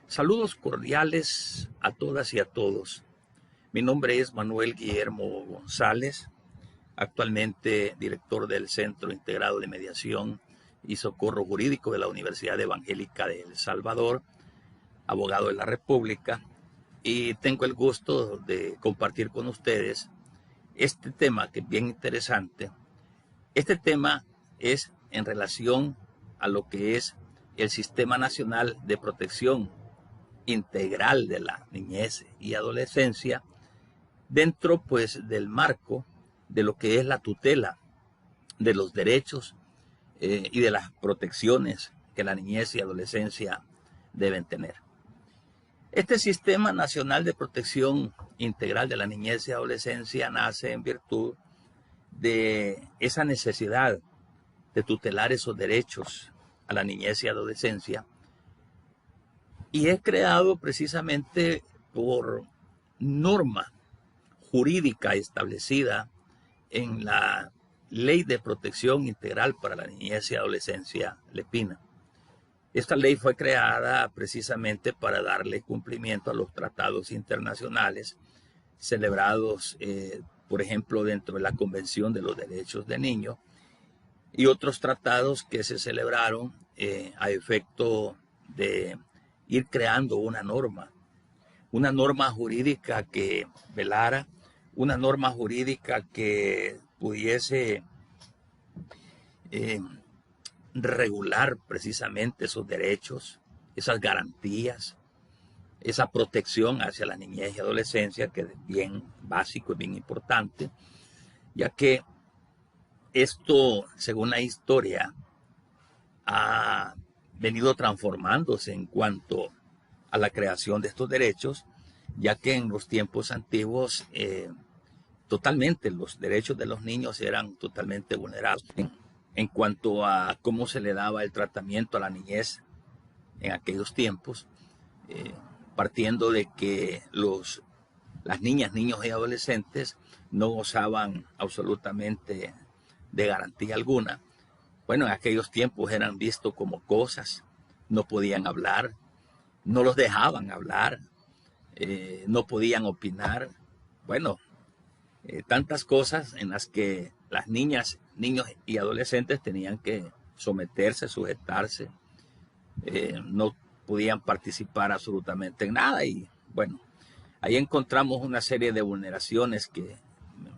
Saludos cordiales a todas y a todos. Mi nombre es Manuel Guillermo González, actualmente director del Centro Integrado de Mediación y Socorro Jurídico de la Universidad Evangélica de El Salvador, abogado de la República, y tengo el gusto de compartir con ustedes este tema que es bien interesante. Este tema es en relación a lo que es el Sistema Nacional de Protección Integral de la Niñez y Adolescencia, dentro pues del marco de lo que es la tutela de los derechos y de las protecciones que la niñez y adolescencia deben tener. Este Sistema Nacional de Protección Integral de la Niñez y Adolescencia nace en virtud de esa necesidad de tutelar esos derechos a la niñez y adolescencia, y es creado precisamente por norma jurídica establecida en la Ley de Protección Integral para la Niñez y Adolescencia, LEPINA. Esta ley fue creada precisamente para darle cumplimiento a los tratados internacionales celebrados, por ejemplo, dentro de la Convención de los Derechos del Niño y otros tratados que se celebraron a efecto de ir creando una norma jurídica que velara, una norma jurídica que pudiese regular precisamente esos derechos, esas garantías, esa protección hacia la niñez y adolescencia, que es bien básico y bien importante, ya que esto, según la historia, ha venido transformándose en cuanto a la creación de estos derechos, ya que en los tiempos antiguos totalmente los derechos de los niños eran totalmente vulnerados en cuanto a cómo se le daba el tratamiento a la niñez en aquellos tiempos, partiendo de que las niñas, niños y adolescentes no gozaban absolutamente de garantía alguna. Bueno, en aquellos tiempos eran vistos como cosas, no podían hablar, no los dejaban hablar, no podían opinar. Bueno, tantas cosas en las que las niñas, niños y adolescentes tenían que someterse, sujetarse, no podían participar absolutamente en nada. Y bueno, ahí encontramos una serie de vulneraciones que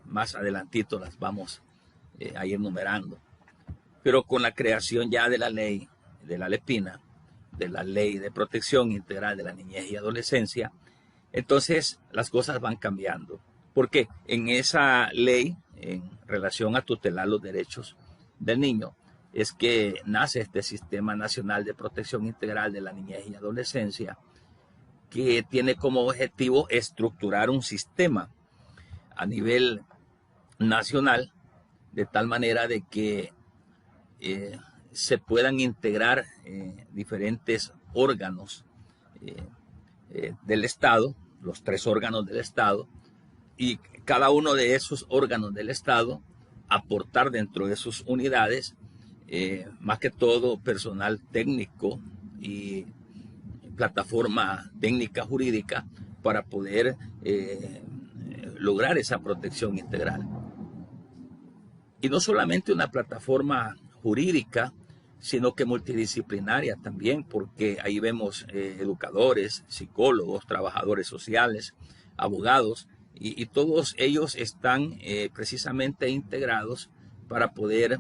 más adelantito las vamos a ir numerando. Pero con la creación ya de la ley de la LEPINA, de la Ley de Protección Integral de la Niñez y Adolescencia, entonces las cosas van cambiando. Porque en esa ley, en relación a tutelar los derechos del niño, es que nace este Sistema Nacional de Protección Integral de la Niñez y Adolescencia, que tiene como objetivo estructurar un sistema a nivel nacional, de tal manera de que se puedan integrar diferentes órganos del Estado, los 3 órganos del Estado, y cada uno de esos órganos del Estado aportar dentro de sus unidades, más que todo personal técnico y plataforma técnica jurídica para poder lograr esa protección integral. Y no solamente una plataforma jurídica, sino que multidisciplinaria también, porque ahí vemos educadores, psicólogos, trabajadores sociales, abogados, y todos ellos están precisamente integrados para poder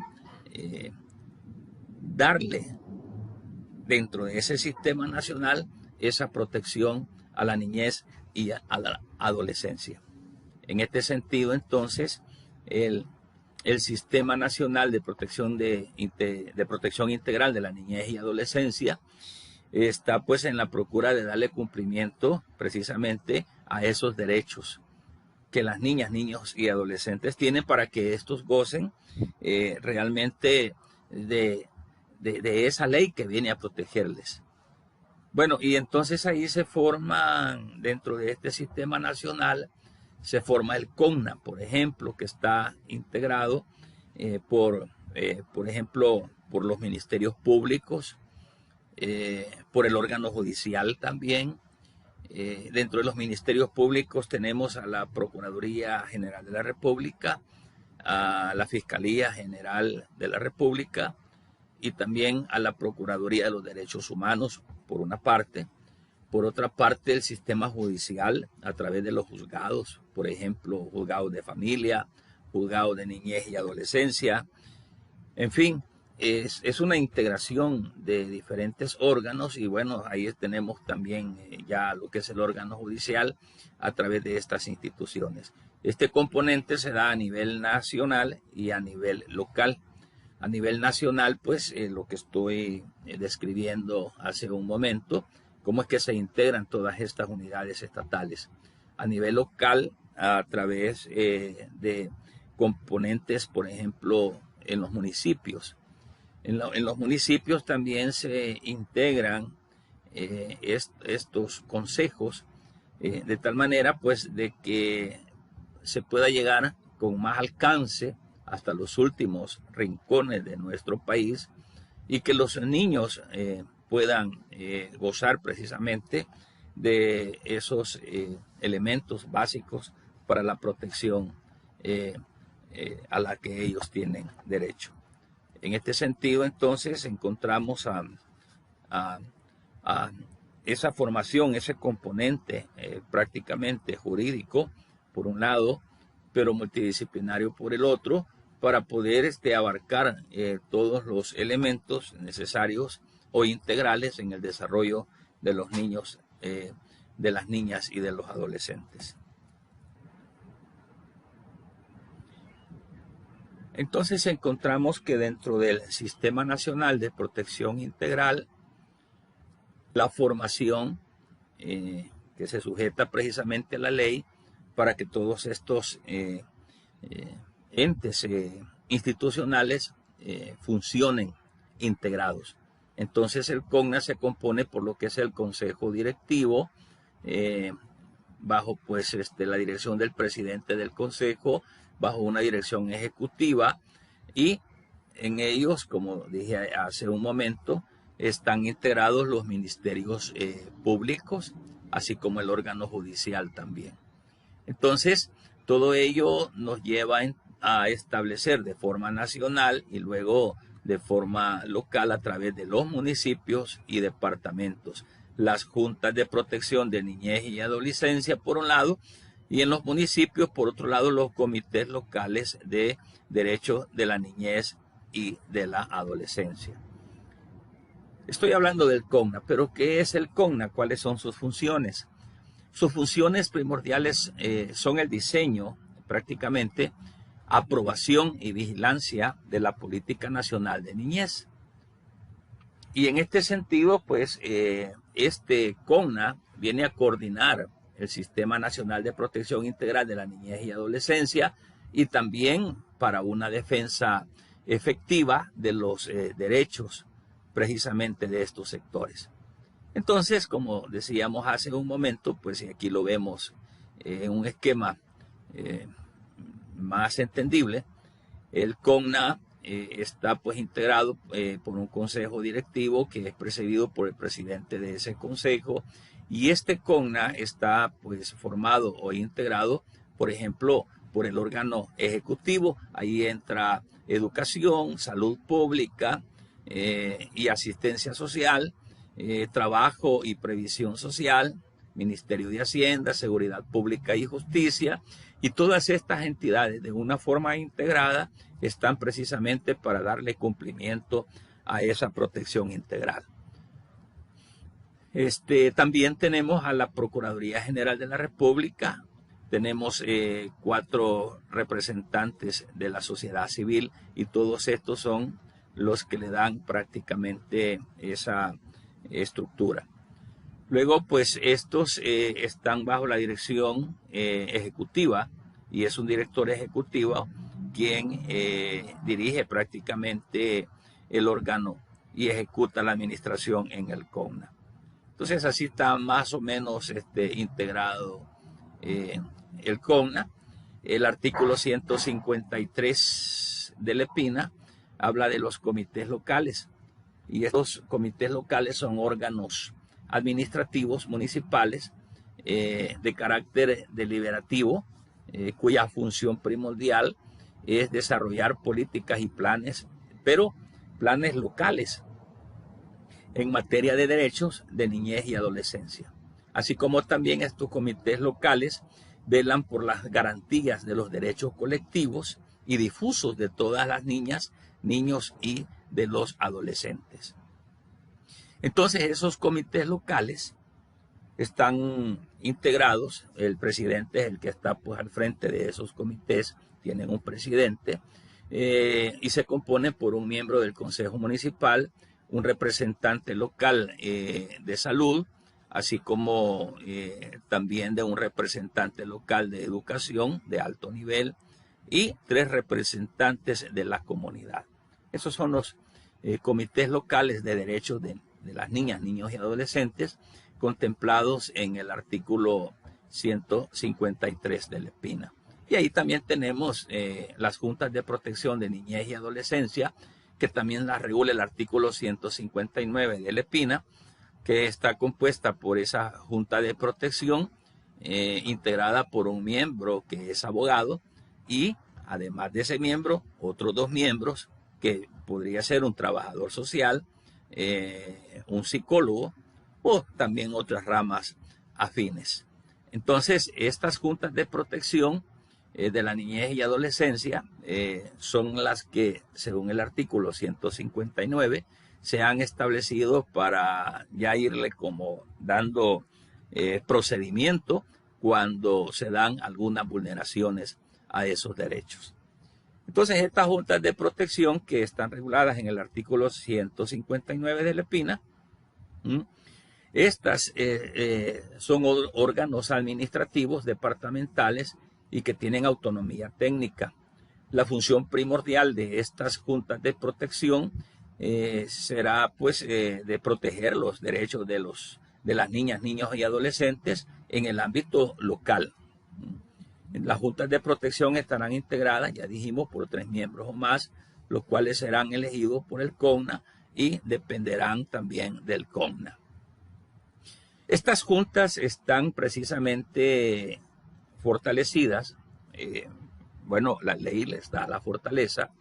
darle dentro de ese sistema nacional esa protección a la niñez y a la adolescencia. En este sentido, entonces, el Sistema Nacional de Protección, de Protección Integral de la Niñez y Adolescencia está pues en la procura de darle cumplimiento precisamente a esos derechos que las niñas, niños y adolescentes tienen, para que estos gocen realmente de esa ley que viene a protegerles. Bueno, y entonces ahí se forman, dentro de este sistema nacional, se forma el CONNA, por ejemplo, que está integrado por ejemplo, por los ministerios públicos, por el órgano judicial también. Dentro de los ministerios públicos tenemos a la Procuraduría General de la República, a la Fiscalía General de la República y también a la Procuraduría de los Derechos Humanos, por una parte. Por otra parte, el sistema judicial a través de los juzgados, por ejemplo, juzgados de familia, juzgados de niñez y adolescencia. En fin, es una integración de diferentes órganos y bueno, ahí tenemos también ya lo que es el órgano judicial a través de estas instituciones. Este componente se da a nivel nacional y a nivel local. A nivel nacional, pues lo que estoy describiendo hace un momento, cómo es que se integran todas estas unidades estatales. A nivel local, a través de componentes, por ejemplo, en los municipios. En los municipios también se integran estos consejos de tal manera pues de que se pueda llegar con más alcance hasta los últimos rincones de nuestro país y que los niños puedan gozar precisamente de esos elementos básicos para la protección a la que ellos tienen derecho. En este sentido, entonces, encontramos a esa formación, ese componente prácticamente jurídico, por un lado, pero multidisciplinario por el otro, para poder abarcar todos los elementos necesarios o integrales en el desarrollo de los niños, de las niñas y de los adolescentes. Entonces encontramos que dentro del Sistema Nacional de Protección Integral, la formación que se sujeta precisamente a la ley para que todos estos entes institucionales funcionen integrados. Entonces el CONNA se compone por lo que es el Consejo Directivo, bajo pues la dirección del presidente del Consejo, bajo una dirección ejecutiva, y en ellos, como dije hace un momento, están integrados los ministerios públicos, así como el órgano judicial también. Entonces, todo ello nos lleva a establecer de forma nacional y luego de forma local a través de los municipios y departamentos, las juntas de protección de niñez y adolescencia por un lado, y en los municipios, por otro lado, los comités locales de derechos de la niñez y de la adolescencia. Estoy hablando del CONNA, pero ¿qué es el CONNA? ¿Cuáles son sus funciones? Sus funciones primordiales son el diseño, prácticamente, aprobación y vigilancia de la Política Nacional de Niñez. Y en este sentido, pues, este CONNA viene a coordinar el Sistema Nacional de Protección Integral de la Niñez y Adolescencia y también para una defensa efectiva de los derechos precisamente de estos sectores. Entonces, como decíamos hace un momento, pues aquí lo vemos en un esquema más entendible. El CONNA está pues integrado por un consejo directivo que es presidido por el presidente de ese consejo, y este CONNA está pues formado o integrado, por ejemplo, por el órgano ejecutivo. Ahí entra educación, salud pública y asistencia social, trabajo y previsión social, Ministerio de Hacienda, Seguridad Pública y Justicia, y todas estas entidades de una forma integrada están precisamente para darle cumplimiento a esa protección integral. También tenemos a la Procuraduría General de la República, tenemos 4 representantes de la sociedad civil y todos estos son los que le dan prácticamente esa estructura. Luego, pues estos están bajo la dirección ejecutiva y es un director ejecutivo quien dirige prácticamente el órgano y ejecuta la administración en el CONNA. Entonces así está más o menos integrado el CONNA. El artículo 153 de la EPINA habla de los comités locales. y estos comités locales son órganos administrativos municipales de carácter deliberativo, cuya función primordial es desarrollar políticas y planes, pero planes locales en materia de derechos de niñez y adolescencia. Así como también estos comités locales velan por las garantías de los derechos colectivos y difusos de todas las niñas, niños y de los adolescentes. Entonces esos comités locales están integrados, el presidente es el que está pues al frente de esos comités, tienen un presidente y se compone por un miembro del Consejo Municipal, un representante local de salud, así como también de un representante local de educación de alto nivel y 3 representantes de la comunidad. Esos son los comités locales de derechos de las niñas, niños y adolescentes contemplados en el artículo 153 de la EPINA. Y ahí también tenemos las juntas de protección de niñez y adolescencia, que también las regula el artículo 159 de la EPINA, que está compuesta por esa junta de protección, integrada por un miembro que es abogado y además de ese miembro, otros 2 miembros, que podría ser un trabajador social, un psicólogo o también otras ramas afines. Entonces, estas juntas de protección de la niñez y adolescencia son las que, según el artículo 159, se han establecido para ya irle como dando procedimiento cuando se dan algunas vulneraciones a esos derechos. Entonces, estas juntas de protección que están reguladas en el artículo 159 de la EPINA, estas son órganos administrativos departamentales y que tienen autonomía técnica. La función primordial de estas juntas de protección será pues de proteger los derechos de las niñas, niños y adolescentes en el ámbito local. Las juntas de protección estarán integradas, ya dijimos, por 3 miembros o más, los cuales serán elegidos por el CONNA y dependerán también del CONNA. Estas juntas están precisamente fortalecidas, bueno, la ley les da la fortaleza,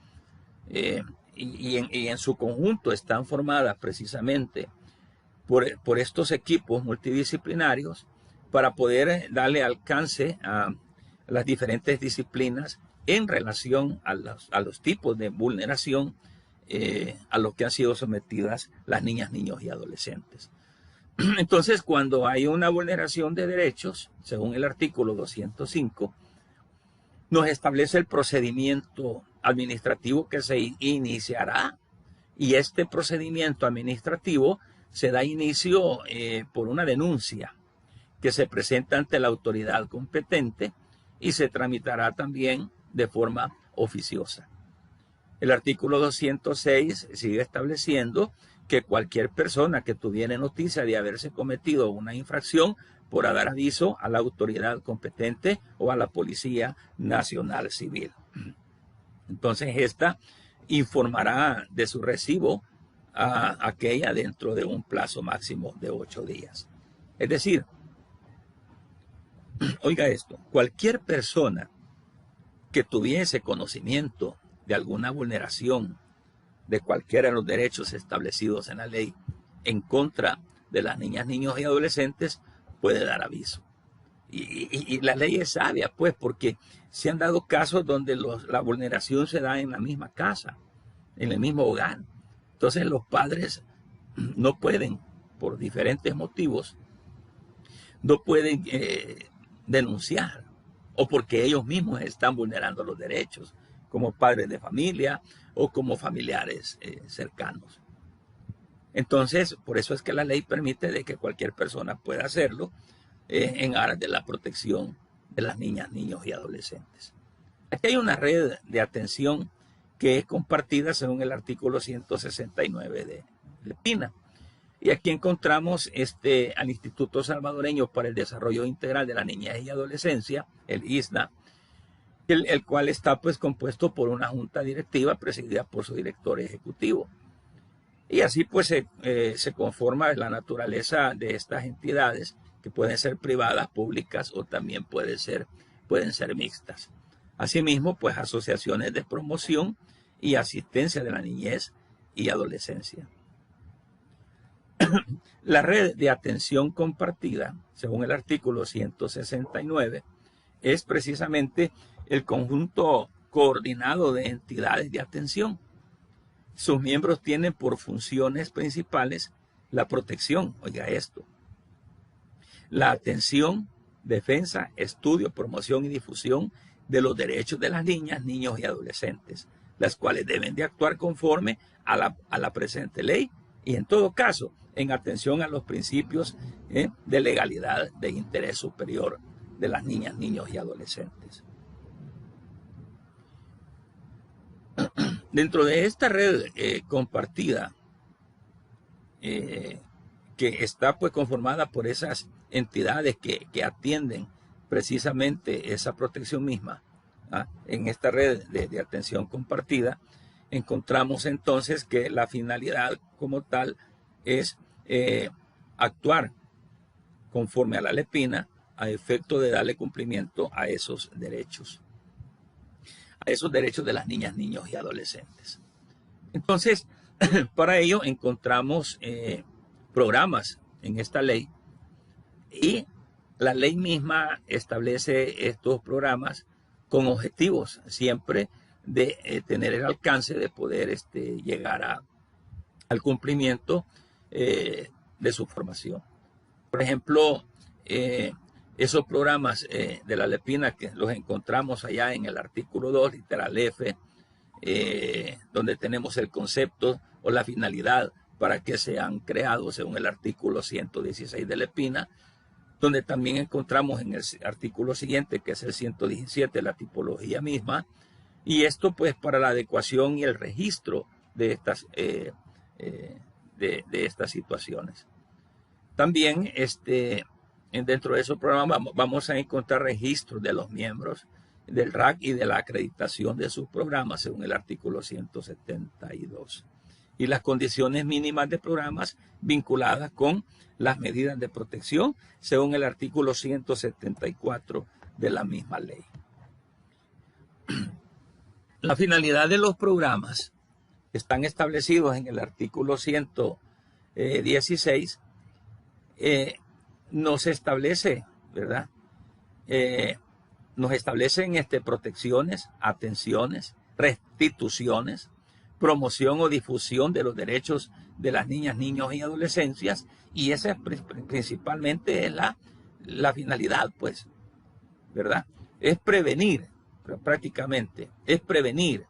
y en su conjunto están formadas precisamente por estos equipos multidisciplinarios para poder darle alcance a las diferentes disciplinas en relación a los tipos de vulneración a los que han sido sometidas las niñas, niños y adolescentes. Entonces, cuando hay una vulneración de derechos, según el artículo 205, nos establece el procedimiento administrativo que se iniciará. Y este procedimiento administrativo se da inicio por una denuncia que se presenta ante la autoridad competente y se tramitará también de forma oficiosa. El artículo 206 sigue estableciendo que cualquier persona que tuviera noticia de haberse cometido una infracción podrá dar aviso a la autoridad competente o a la Policía Nacional Civil. Entonces, esta informará de su recibo a aquella dentro de un plazo máximo de 8 días. Es decir, oiga esto, cualquier persona que tuviese conocimiento de alguna vulneración de cualquiera de los derechos establecidos en la ley en contra de las niñas, niños y adolescentes puede dar aviso. Y la ley es sabia, pues, porque se han dado casos donde la vulneración se da en la misma casa, en el mismo hogar. Entonces los padres no pueden, por diferentes motivos, no pueden denunciar, o porque ellos mismos están vulnerando los derechos, como padres de familia o como familiares cercanos. Entonces, por eso es que la ley permite de que cualquier persona pueda hacerlo en aras de la protección de las niñas, niños y adolescentes. Aquí hay una red de atención que es compartida según el artículo 169 de EPINA. Y aquí encontramos al Instituto Salvadoreño para el Desarrollo Integral de la Niñez y Adolescencia, el ISNA, el cual está pues compuesto por una junta directiva presidida por su director ejecutivo. Y así pues se conforma la naturaleza de estas entidades, que pueden ser privadas, públicas o también pueden ser mixtas. Asimismo, pues asociaciones de promoción y asistencia de la niñez y adolescencia. La red de atención compartida, según el artículo 169, es precisamente el conjunto coordinado de entidades de atención. Sus miembros tienen por funciones principales la protección, oiga esto, la atención, defensa, estudio, promoción y difusión de los derechos de las niñas, niños y adolescentes, las cuales deben de actuar conforme a la presente ley y en todo caso en atención a los principios de legalidad de interés superior de las niñas, niños y adolescentes. Dentro de esta red compartida, que está pues conformada por esas entidades que atienden precisamente esa protección misma, en esta red de atención compartida, encontramos entonces que la finalidad como tal es actuar conforme a la LEPINA a efecto de darle cumplimiento a esos derechos de las niñas, niños y adolescentes. Entonces, para ello encontramos programas en esta ley y la ley misma establece estos programas con objetivos siempre de tener el alcance de poder llegar al cumplimiento de su formación. Por ejemplo, esos programas de la LEPINA que los encontramos allá en el artículo 2, literal F, donde tenemos el concepto o la finalidad para que sean creados según el artículo 116 de LEPINA, donde también encontramos en el artículo siguiente, que es el 117, la tipología misma, y esto pues para la adecuación y el registro de estas situaciones. También dentro de esos programas vamos a encontrar registros de los miembros del RAC y de la acreditación de sus programas según el artículo 172. Y las condiciones mínimas de programas vinculadas con las medidas de protección según el artículo 174 de la misma ley. La finalidad de los programas están establecidos en el artículo 116. Nos establece, ¿verdad? Nos establecen protecciones, atenciones, restituciones, promoción o difusión de los derechos de las niñas, niños y adolescencias, y esa principalmente es la finalidad, pues, ¿verdad? Es prevenir, prácticamente, es prevenir,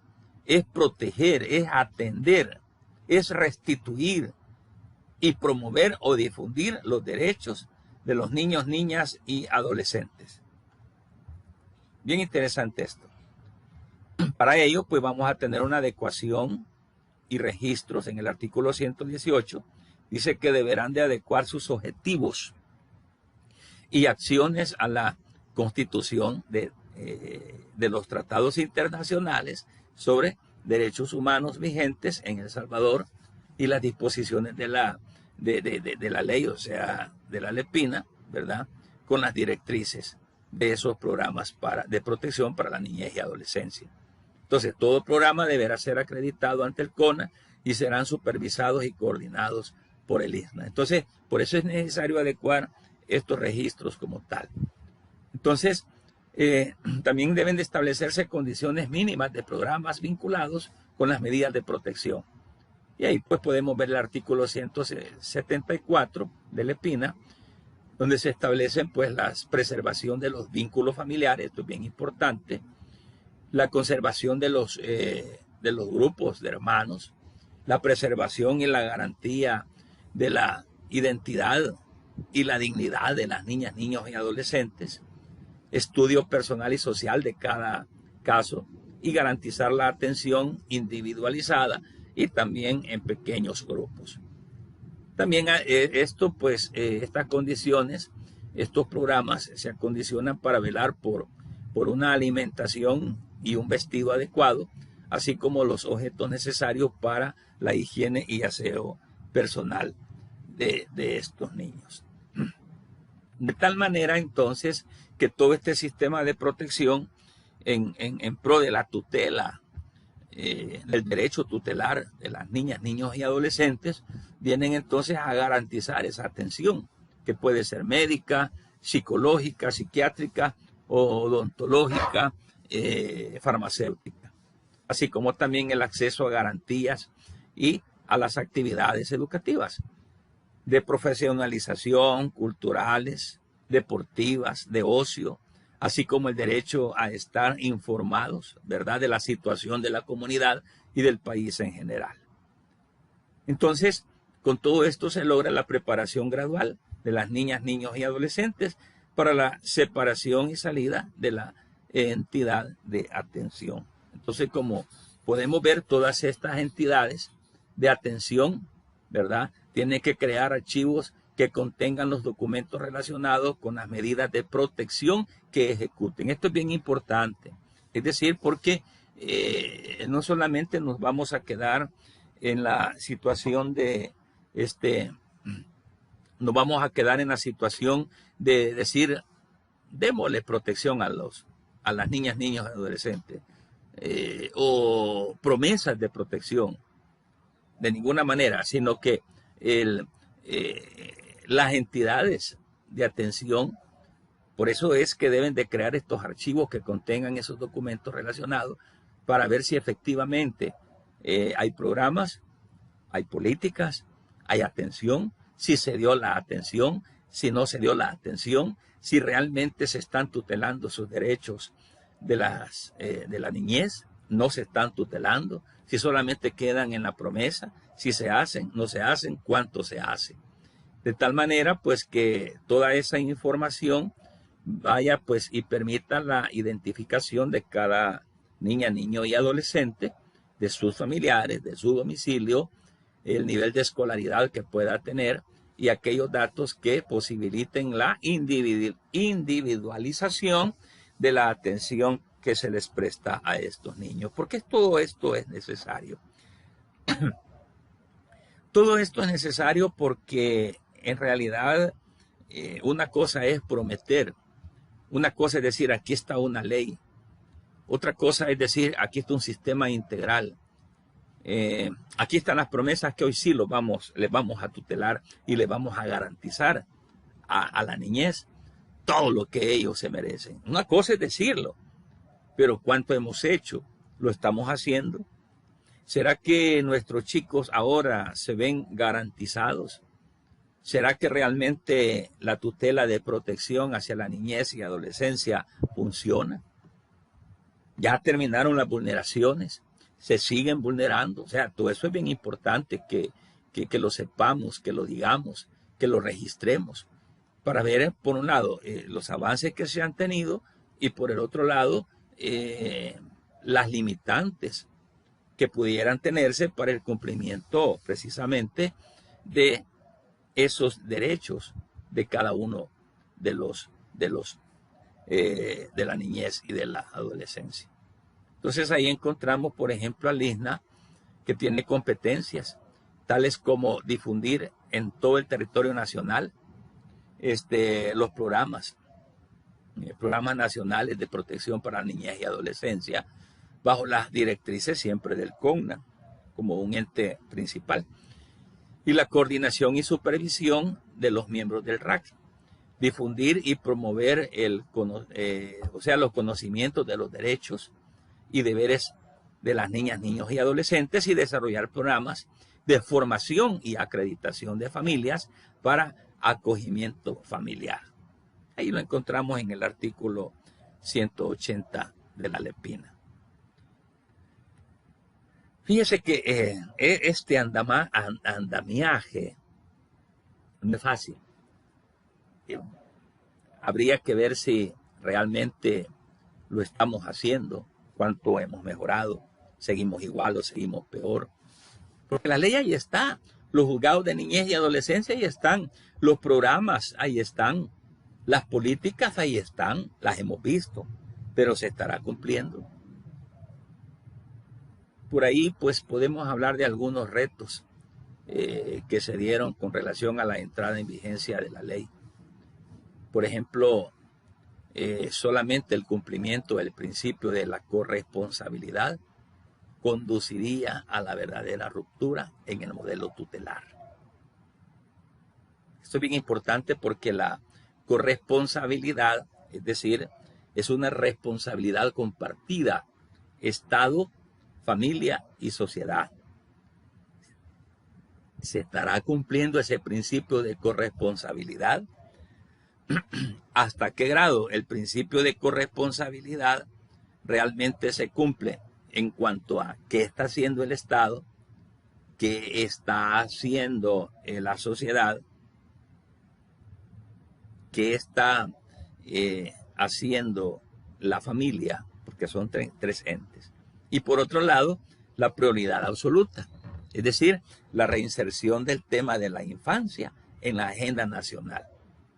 es proteger, es atender, es restituir y promover o difundir los derechos de los niños, niñas y adolescentes. Bien interesante esto. Para ello, pues vamos a tener una adecuación y registros en el artículo 118. Dice que deberán de adecuar sus objetivos y acciones a la Constitución de los tratados internacionales sobre derechos humanos vigentes en El Salvador y las disposiciones de la ley, o sea, de la LEPINA, ¿verdad? Con las directrices de esos programas de protección para la niñez y adolescencia. Entonces, todo programa deberá ser acreditado ante el CONA y serán supervisados y coordinados por el ISNA. Entonces, por eso es necesario adecuar estos registros como tal. Entonces, también deben de establecerse condiciones mínimas de programas vinculados con las medidas de protección. Y ahí pues podemos ver el artículo 174 de LEPINA, donde se establecen pues la preservación de los vínculos familiares, esto es bien importante, la conservación de los grupos de hermanos, la preservación y la garantía de la identidad y la dignidad de las niñas, niños y adolescentes, estudio personal y social de cada caso y garantizar la atención individualizada y también en pequeños grupos. También estas condiciones, estos programas se acondicionan para velar por una alimentación y un vestido adecuado así como los objetos necesarios para la higiene y aseo personal de estos niños. De tal manera entonces que todo este sistema de protección en pro de la tutela, del derecho tutelar de las niñas, niños y adolescentes, vienen entonces a garantizar esa atención, que puede ser médica, psicológica, psiquiátrica, odontológica, farmacéutica, así como también el acceso a garantías y a las actividades educativas, de profesionalización, culturales, deportivas, de ocio, así como el derecho a estar informados, ¿verdad?, de la situación de la comunidad y del país en general. Entonces, con todo esto se logra la preparación gradual de las niñas, niños y adolescentes para la separación y salida de la entidad de atención. Entonces, como podemos ver, todas estas entidades de atención, ¿verdad?, tienen que crear archivos que contengan los documentos relacionados con las medidas de protección que ejecuten. Esto es bien importante. Es decir, porque no solamente nos vamos a quedar en la situación de nos vamos a quedar en la situación de decir, démosle protección a las niñas, niños y adolescentes, o promesas de protección, de ninguna manera, sino que las entidades de atención, por eso es que deben de crear estos archivos que contengan esos documentos relacionados para ver si efectivamente hay programas, hay políticas, hay atención, si se dio la atención, si no se dio la atención, si realmente se están tutelando sus derechos de la niñez, no se están tutelando, si solamente quedan en la promesa, si se hacen, no se hacen, cuánto se hace. De tal manera pues que toda esa información vaya pues y permita la identificación de cada niña, niño y adolescente, de sus familiares, de su domicilio, el nivel de escolaridad que pueda tener y aquellos datos que posibiliten la individualización de la atención que se les presta a estos niños. Porque todo esto es necesario. Todo esto es necesario porque en realidad una cosa es prometer, una cosa es decir, aquí está una ley, otra cosa es decir, aquí está un sistema integral. Aquí están las promesas que hoy sí les vamos a tutelar y les vamos a garantizar a la niñez todo lo que ellos se merecen. Una cosa es decirlo, pero ¿cuánto hemos hecho? ¿Lo estamos haciendo? ¿Será que nuestros chicos ahora se ven garantizados? ¿Será que realmente la tutela de protección hacia la niñez y adolescencia funciona? ¿Ya terminaron las vulneraciones? ¿Se siguen vulnerando? O sea, todo eso es bien importante que lo sepamos, que lo digamos, que lo registremos, para ver, por un lado, los avances que se han tenido y por el otro lado, las limitantes que pudieran tenerse para el cumplimiento precisamente de esos derechos de cada uno de la niñez y de la adolescencia. Entonces ahí encontramos, por ejemplo, al ISNA, que tiene competencias tales como difundir en todo el territorio nacional los programas nacionales de protección para niñez y adolescencia, bajo las directrices siempre del CONNA, como un ente principal, y la coordinación y supervisión de los miembros del RAC. Difundir y promover los conocimientos de los derechos y deberes de las niñas, niños y adolescentes y desarrollar programas de formación y acreditación de familias para acogimiento familiar. Ahí lo encontramos en el artículo 180 de la LEPINA. Fíjese que este andamiaje no es fácil. Habría que ver si realmente lo estamos haciendo, cuánto hemos mejorado, seguimos igual o seguimos peor. Porque la ley ahí está, los juzgados de niñez y adolescencia ahí están, los programas ahí están, las políticas ahí están, las hemos visto, pero se estará cumpliendo. Por ahí pues podemos hablar de algunos retos que se dieron con relación a la entrada en vigencia de la ley. Por ejemplo, solamente el cumplimiento del principio de la corresponsabilidad conduciría a la verdadera ruptura en el modelo tutelar. Esto es bien importante porque la corresponsabilidad, es decir, es una responsabilidad compartida, Estado, familia y sociedad. ¿Se estará cumpliendo ese principio de corresponsabilidad? ¿Hasta qué grado el principio de corresponsabilidad realmente se cumple en cuanto a qué está haciendo el Estado, qué está haciendo la sociedad, qué está haciendo la familia, porque son tres entes? Y por otro lado, la prioridad absoluta, es decir, la reinserción del tema de la infancia en la agenda nacional,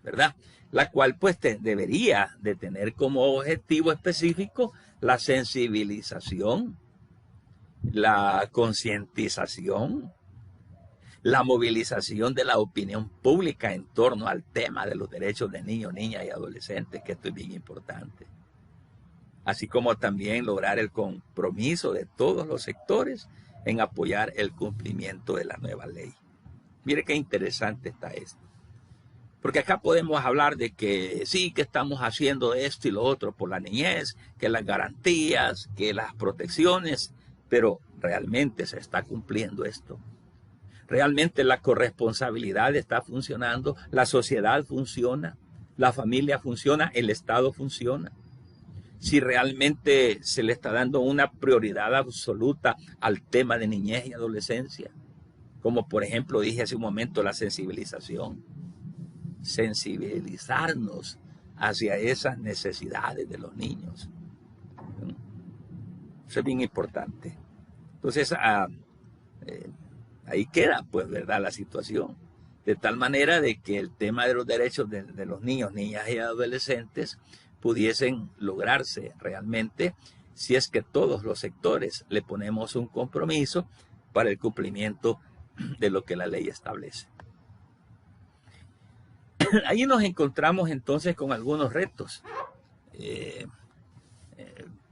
¿verdad? La cual pues debería de tener como objetivo específico la sensibilización, la concientización, la movilización de la opinión pública en torno al tema de los derechos de niños, niñas y adolescentes, que esto es bien importante. Así como también lograr el compromiso de todos los sectores en apoyar el cumplimiento de la nueva ley. Mire qué interesante está esto. Porque acá podemos hablar de que sí, que estamos haciendo esto y lo otro por la niñez, que las garantías, que las protecciones, pero realmente se está cumpliendo esto. Realmente la corresponsabilidad está funcionando, la sociedad funciona, la familia funciona, el Estado funciona. Si realmente se le está dando una prioridad absoluta al tema de niñez y adolescencia, como por ejemplo dije hace un momento, la sensibilización. Sensibilizarnos hacia esas necesidades de los niños. Eso es bien importante. Entonces, ahí queda, pues, ¿verdad?, la situación. De tal manera de que el tema de los derechos de los niños, niñas y adolescentes pudiesen lograrse realmente si es que todos los sectores le ponemos un compromiso para el cumplimiento de lo que la ley establece. Ahí nos encontramos entonces con algunos retos.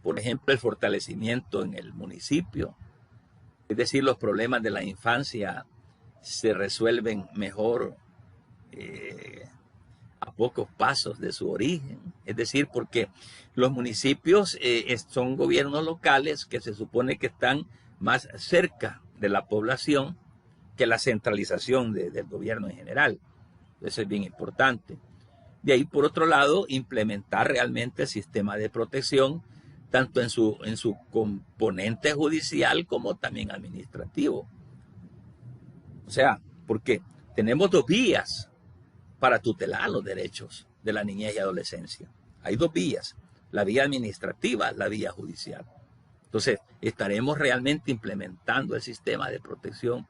Por ejemplo, el fortalecimiento en el municipio. Es decir, los problemas de la infancia se resuelven mejor a pocos pasos de su origen. Es decir, porque los municipios son gobiernos locales que se supone que están más cerca de la población que la centralización del gobierno en general. Eso es bien importante. De ahí, por otro lado, implementar realmente el sistema de protección, tanto en su componente judicial como también administrativo. O sea, porque tenemos dos vías para tutelar los derechos de la niñez y adolescencia. Hay dos vías, la vía administrativa, la vía judicial. Entonces, estaremos realmente implementando el sistema de protección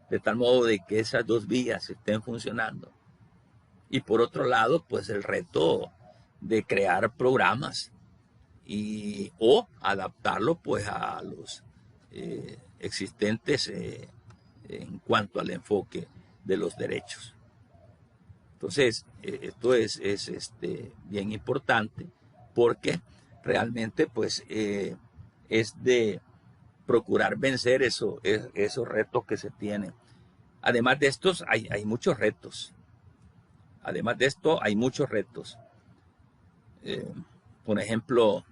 de tal modo de que esas dos vías estén funcionando. Y por otro lado, pues el reto de crear programas o adaptarlo pues a los existentes en cuanto al enfoque de los derechos. Entonces, esto es bien importante porque realmente pues es de procurar vencer esos retos que se tienen. Además de estos, hay muchos retos. Además de esto, hay muchos retos. Por ejemplo,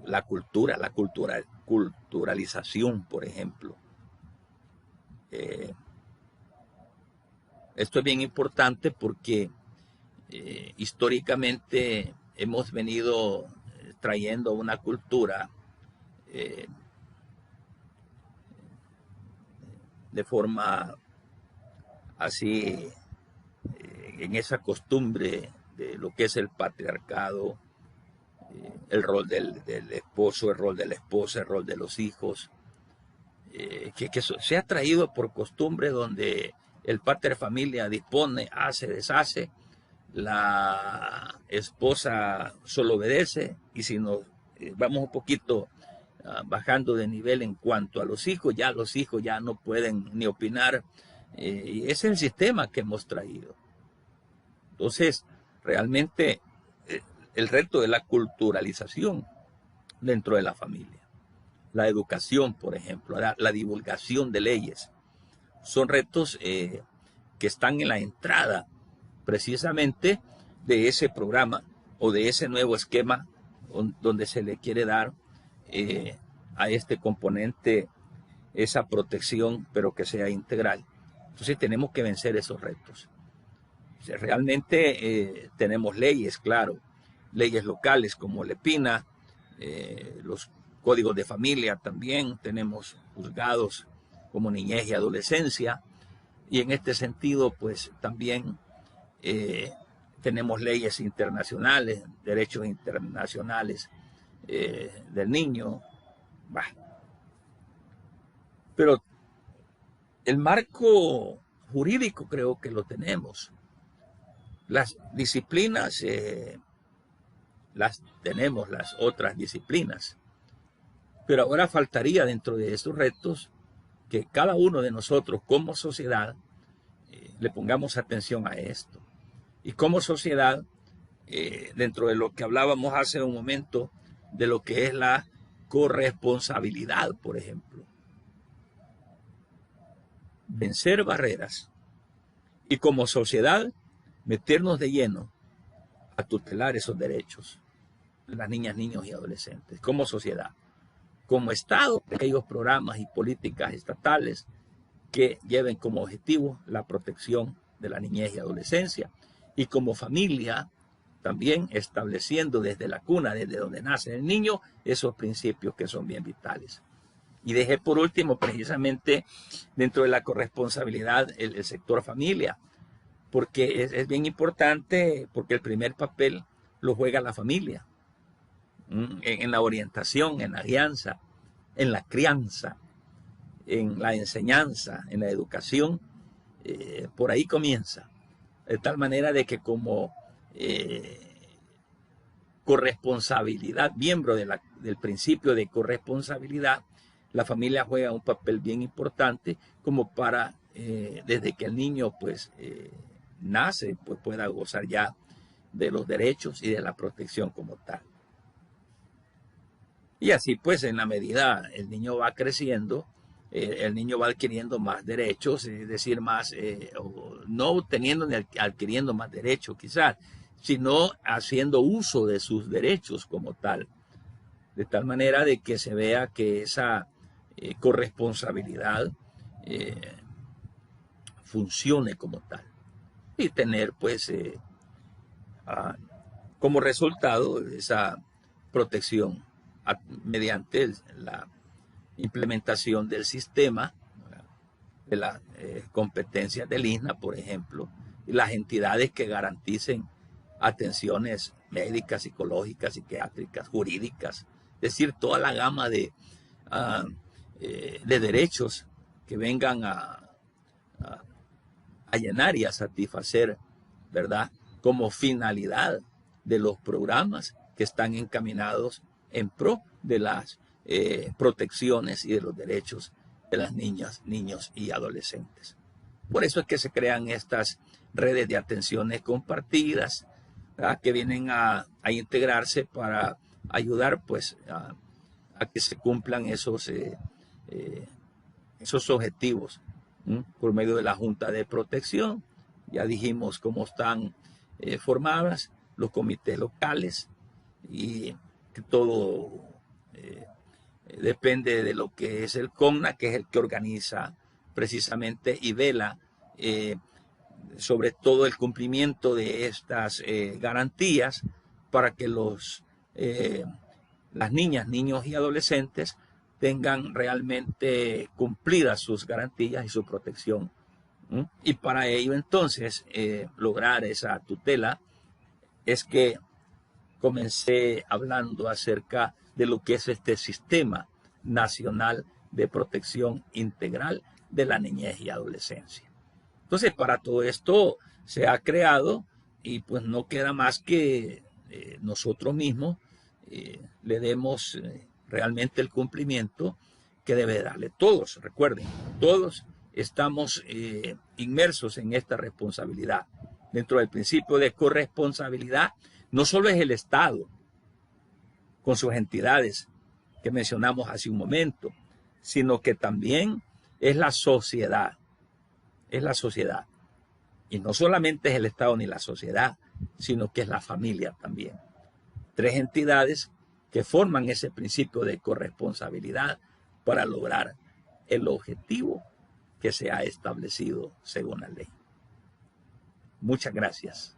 la culturalización, por ejemplo. Esto es bien importante porque históricamente hemos venido trayendo una cultura de forma así, en esa costumbre de lo que es el patriarcado, el rol del esposo, el rol de la esposa, el rol de los hijos, que se ha traído por costumbre donde el padre familia dispone, hace, deshace, la esposa solo obedece, y si nos vamos un poquito bajando de nivel en cuanto a los hijos ya no pueden ni opinar. Y ese es el sistema que hemos traído. Entonces, realmente el reto de la culturalización dentro de la familia. La educación, por ejemplo, la divulgación de leyes. Son retos que están en la entrada precisamente de ese programa o de ese nuevo esquema donde se le quiere dar a este componente esa protección, pero que sea integral. Entonces tenemos que vencer esos retos. O sea, realmente tenemos leyes, claro, leyes locales como LEPINA, los códigos de familia también, tenemos juzgados como niñez y adolescencia, y en este sentido pues también tenemos leyes internacionales, derechos internacionales del niño. Bah. Pero el marco jurídico creo que lo tenemos. Las disciplinas las tenemos, las otras disciplinas. Pero ahora faltaría dentro de estos retos que cada uno de nosotros como sociedad le pongamos atención a esto. Y como sociedad, dentro de lo que hablábamos hace un momento, de lo que es la corresponsabilidad, por ejemplo. Vencer barreras y como sociedad meternos de lleno a tutelar esos derechos de las niñas, niños y adolescentes, como sociedad. Como Estado, aquellos programas y políticas estatales que lleven como objetivo la protección de la niñez y adolescencia, y como familia también estableciendo desde la cuna, desde donde nace el niño, esos principios que son bien vitales. Y dejé por último precisamente dentro de la corresponsabilidad el sector familia, porque es bien importante, porque el primer papel lo juega la familia, en la orientación, en la guianza, en la crianza, en la enseñanza, en la educación, por ahí comienza. De tal manera de que como corresponsabilidad, miembro del principio de corresponsabilidad, la familia juega un papel bien importante como para, desde que el niño pues nace, pues pueda gozar ya de los derechos y de la protección como tal. Y así pues en la medida el niño va creciendo, el niño va adquiriendo más derechos, es decir, más, no teniendo ni adquiriendo más derechos quizás, sino haciendo uso de sus derechos como tal. De tal manera de que se vea que esa corresponsabilidad funcione como tal. Y tener pues como resultado esa protección mediante la implementación del sistema, de las competencias del ISNA, por ejemplo, y las entidades que garanticen atenciones médicas, psicológicas, psiquiátricas, jurídicas, es decir, toda la gama de derechos que vengan a llenar y a satisfacer, ¿verdad?, como finalidad de los programas que están encaminados en pro de las protecciones y de los derechos de las niñas, niños y adolescentes. Por eso es que se crean estas redes de atenciones compartidas, ¿verdad?, que vienen a integrarse para ayudar pues a que se cumplan esos objetivos por medio de la Junta de Protección. Ya dijimos cómo están formadas los comités locales y que todo depende de lo que es el CONNA, que es el que organiza precisamente y vela sobre todo el cumplimiento de estas garantías para que las niñas, niños y adolescentes tengan realmente cumplidas sus garantías y su protección. Y para ello entonces lograr esa tutela es que comencé hablando acerca de lo que es este sistema nacional de protección integral de la niñez y adolescencia. Entonces, para todo esto se ha creado y pues no queda más que nosotros mismos le demos realmente el cumplimiento que debe darle. Todos, recuerden, todos estamos inmersos en esta responsabilidad. Dentro del principio de corresponsabilidad, no solo es el Estado con sus entidades que mencionamos hace un momento, sino que también es la sociedad. Es la sociedad. Y no solamente es el Estado ni la sociedad, sino que es la familia también. Tres entidades que forman ese principio de corresponsabilidad para lograr el objetivo que se ha establecido según la ley. Muchas gracias.